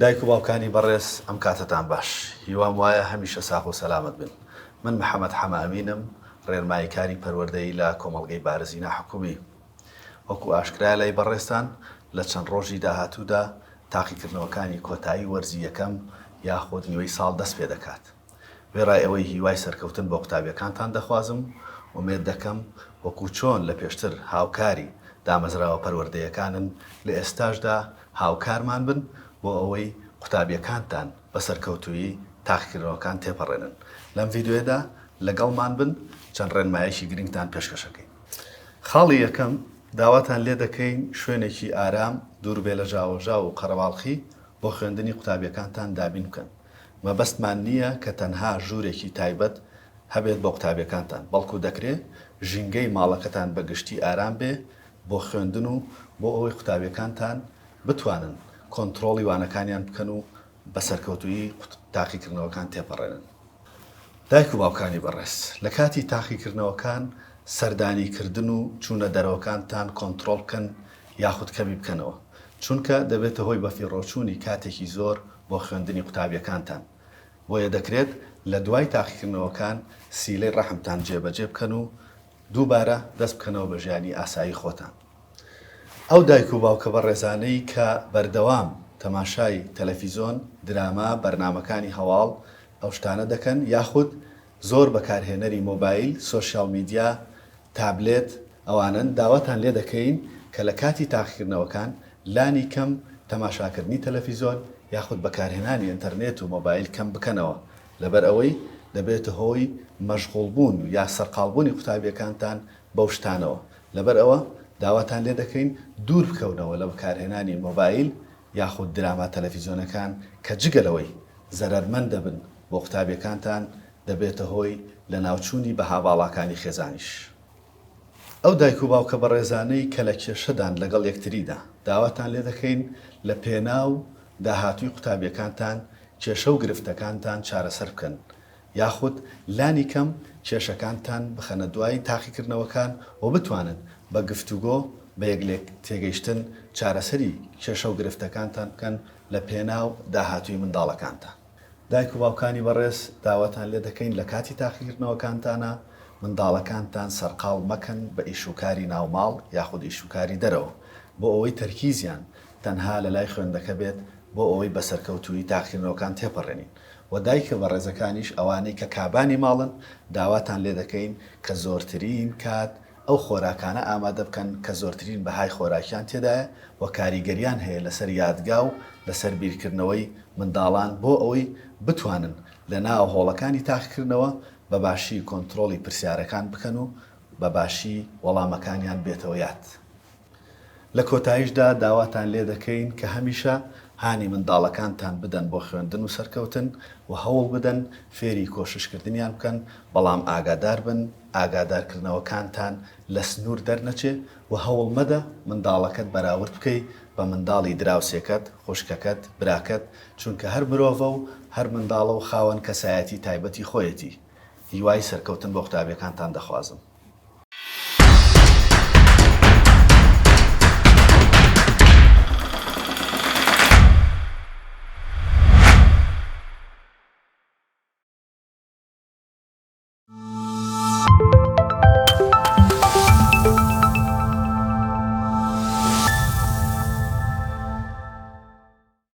دایک و باوکانی بەڕێز ئەم کاتتان باش هیوام وایە هەمیشە ساغ و سەلامت بن. من محەممەد حەمامینم، ڕێنماییکاری پەروەردەیی لە کۆمەڵگەی بارزینە حکومی. وەکو ئاشکرا لای بەڕێستان لە چەند ڕۆژی داهاتوودا تاقیکردنەوەکانی کۆتایی وەرزی یەکەم یاخود نیوەی ساڵ دەست پێ دەکات. وێڕای ئەوەی هیوای سەرکەوتن بۆ قوتابیەکانتان دەخوازم، ومێد دەکەم وەکو چۆن لە پێشتر هاوکاری دامەزراوە پەروەردەیەکانن لە ئێستاشدا هاوکارمان بن بۆ ئەوەی قوتابیەکانتان بە سەرکەوتووی تاقیکردنەوەکان تێپەڕێنن. لەم ڤیدیۆیەدا لەگەڵمان بن چەند ڕێنمایشی گرنگتان پێشکەشەکەین. خاڵی یەکەم داواتان لێ دەکەین شوێنێکی ئارام دوور بێ لە ژاوەژاو و قەرەباڵخی بۆ خوێندنی قوتابیەکانتان دابین بکەن. مەبەستمان نییە کە تەنها ژوورێکی تایبەت هەبێت بۆ قوتابیەکانتان، بەڵکو دەکرێت ژینگەی ماڵەکەتان بەگشتی ئارام بێ بۆ خوێندن و بۆ ئەوەی قوتابیەکانتان بتوانن کۆنتترۆڵی وانەکانیان بکەن و بە سەرکەوتووی تاقیکردنەوەکان تێپەڕێنن. دایک و باوکانی بەڕێز، لە کاتی تاقیکردنەوەکان سەردانیکردن و چوونە دەرەوەکانتان کۆنتترۆڵ بکەن یاخود کەمی بکەنەوە، چونکە دەبێتە هۆی بەفیڕۆچوونی کاتێکی زۆر بۆ خوێندنی قوتابیەکانتان. بۆیە دەکرێت لە دوای تاقیکردنەوەکان سیلەی ڕەحمتان جێبەجێ بکەن و دووبارە دەست بکەنەوە بە ژیانی ئاسایی خۆتان. ئەو دایک و باوکە بەڕێزانەی کە بەردەوام تەماشای تەلەڤیزۆن، دراما، بەرنامەکانی هەواڵ ئەو شتانە دەکەن یاخود زۆر بەکارهێنەری مۆبایل، سۆشیال میدیا، تابلێت، ئەوانن داواتان لێ دەکەین کە لە کاتی تاقیکردنەوەکان لانی کەم تەماشاکردنی تەلەڤیزۆن یاخود بەکارهێنانی ئینتەرنێت و مۆبایل کەم بکەنەوە، لەبەر ئەوەی دەبێتە هۆی مەشغوڵبوون یا سەرقاڵبوونی قوتابیەکانتان بەو شتانەوە. لەبەر ئەوە داواتان لێ دەکەین دوور بکەونەوە لە بەکارهێنانی مۆبایل یاخود دراما تەلەڤیزۆنەکان کە جگەلەوەی زەرەرمەند دەبن بۆ قوتابیەکانتان دەبێتە هۆی لە ناوچوونی بە هاواڵاکانی خێزانیش. ئەو دایک و باوکە بەڕێزانەی کە لە کێشەدان لەگەڵ یەکتریدا داواتان لێ دەکەین لە پێناو داهاتووی قوتابیەکانتان کێشە و گرفتەکانتان چارەسەر بکەن یاخود لانی کەم کێشەکانتان بخەنە دوای تاقیکردنەوەکان و بتوانن بە گفتوگۆ بە یەکلێک تێگەیشتن چارەسەری کێشە و گرفتەکانتان بکەن لە پێناو داهاتووی منداڵەکانتان. دایک و باوکانی بەڕێز، داواتان لێ دەکەین لە کاتی تاقیکردنەوەکانتانە منداڵەکانتان سەرقاڵ مەکەن بە ئیشوکاری ناوماڵ یاخود ئیشوکاری دەرەوە، بۆ ئەوەی تەرکیزیان تەنها لە لای خوێندەکە بێت بۆ ئەوەی بە سەرکەوتووی تاقیکردنەوەکان تێپەڕێنین. و دایکە بەڕێزەکانیش ئەوانەی کە کابانی ماڵن داواتان لێ دەکەین کە زۆرترین کات ئەو خۆراکانە ئامادە بکەن کە زۆرترین بەهای خۆراکیان تێدایە و کاریگەریان هەیە لەسەر یادگا و لەسەر بیرکردنەوەی منداڵان بۆ ئەوەی بتوانن لە ناو هۆڵەکانی تاقیکردنەوە بە باشی کۆنتترۆڵی پرسیارەکان بکەن و بە باشی وەڵامەکانیان بێتەوە یاد. لە کۆتاییشدا داواتان لێ دەکەین کە هەمیشە هانی منداڵەکانتان بدەن بۆ خوێندن و سەرکەوتن و هەوڵ بدەن فێری کۆششکردنیان بکەن، بەڵام ئاگادار بن ئاگادارکردنەوەکانتان لە سنوور دەرنەچێ و هەوڵ مەدە منداڵەکەت بەراورد بکەیت بە منداڵی دراوسێکەت، خوشکەکەت، براکەت، چونکە هەر مرۆڤە و هەر منداڵە و خاوەن کەسایەتی تایبەتی خۆیەتی. هیوای سەرکەوتن بۆ قوتابیەکانتان دەخوازم.